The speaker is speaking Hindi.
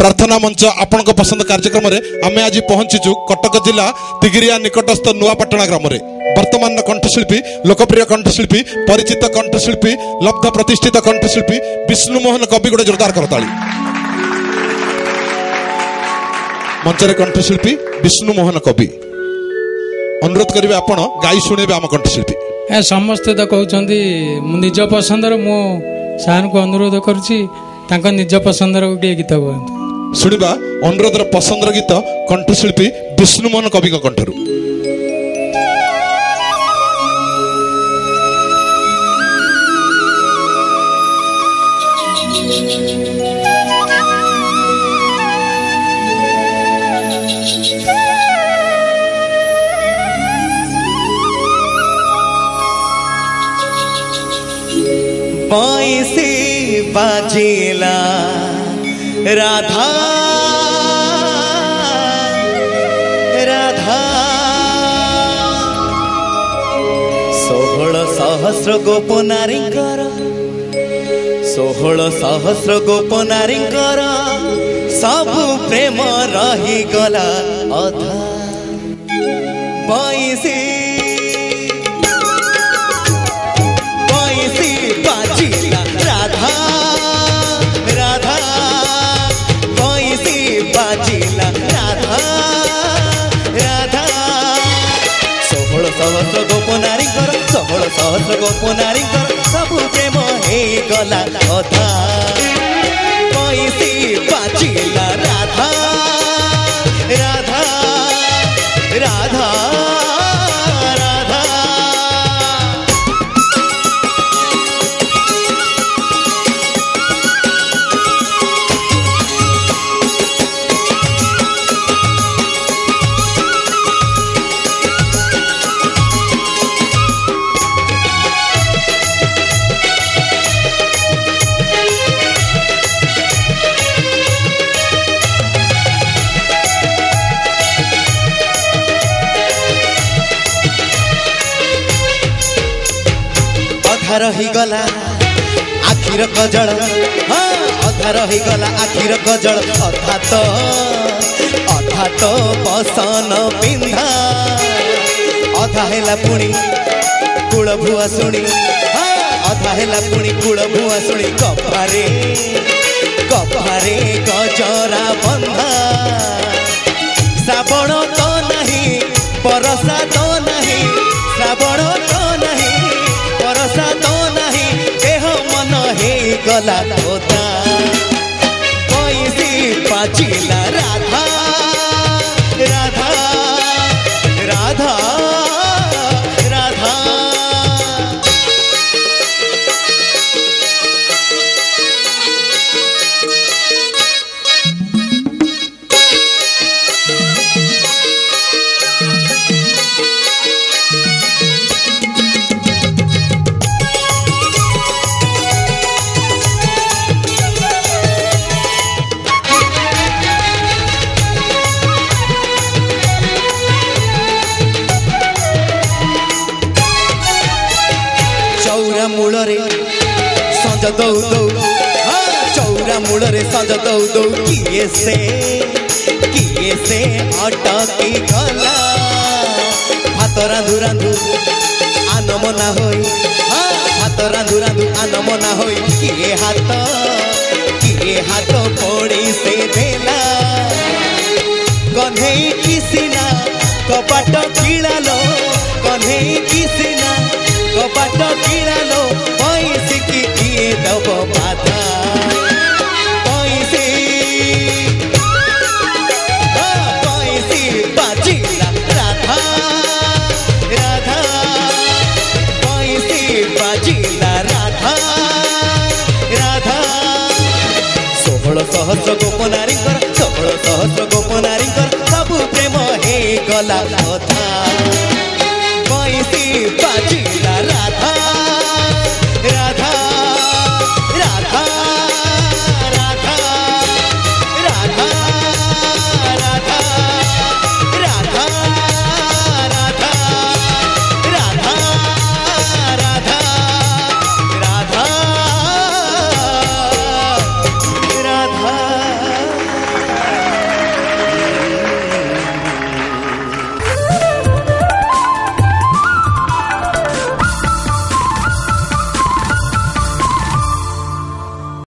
प्रार्थना मंच आपण पसंद कार्यक्रम आम आज पहुंचीचु कटक जिला तिगिरिया निकटस्थ नुआपाटणा ग्राम में वर्तमान कंठशिल्पी लोकप्रिय कंठशिल्पी परिचित कंठशिल्पी लब्ध प्रतिष्ठित कंठशिल्पी विष्णुमोहन कवि गोटे जोरदार करताली मंचरे कंठशिल्पी विष्णुमोहन कवि अनुरोध करेंगे आपण गाई शुणे आम कंठशिल्पी समस्ते तो कहते निज पसंदर मो सार को अनुरोध करुच्ची निज पसंदर गोटे गीत कहतु शुणा अनुरोधर पसंदर गीत कंठशिल्पी विष्णुमोहन कवि कंठरू पैसे बाजेला राधा राधा 16 सहस्र गोप नारींकर 16 सहस्र गोप नारींकर सबु प्रेम रही गला अधा पैसे बाजिला राधा राधा पैसे बाजिला राधा राधा 16 सहस्र गोप नारींकर 16 सहस्र गोप नारींकर सबु प्रेम हे गला अधा पैसे बाजिला राधा राधा राधा अधा रही गला आखिर कजल हाँ अधा रही गला आखिर कजल अधा तो बसन पिंधा अधा हेला पुणी कूल भुआ शुणी हाँ अधा हेला पुणी कूल भुआ शुणी कफारे कफारे गजरा बंधा श्रावण तो नहीं परसा तो नहीं श्रावण तो नहीं परसा तो नहीं देह मन हे गला होता पैसे पाचिला राधा राधा राधा राधा मूलरे संज दौ दौ चौरा मूलरे संज दौ दौ किए से अटकी गला भात रांधु रांधु आनमना होई भात रांधु रांधु आनमना होई किए हाथ पड़ी से देला कन्हई किसिना कपाट किलालो कन्हई किसिना कपाट किलालो पैसे की किए दब बाधा पैसे बाजिला राधा राधा पैसे बाजिला राधा राधा 16 सहस्र गोप नारींकर 16 सहस्र गोप नारींकर सबु प्रेम हे गला कथा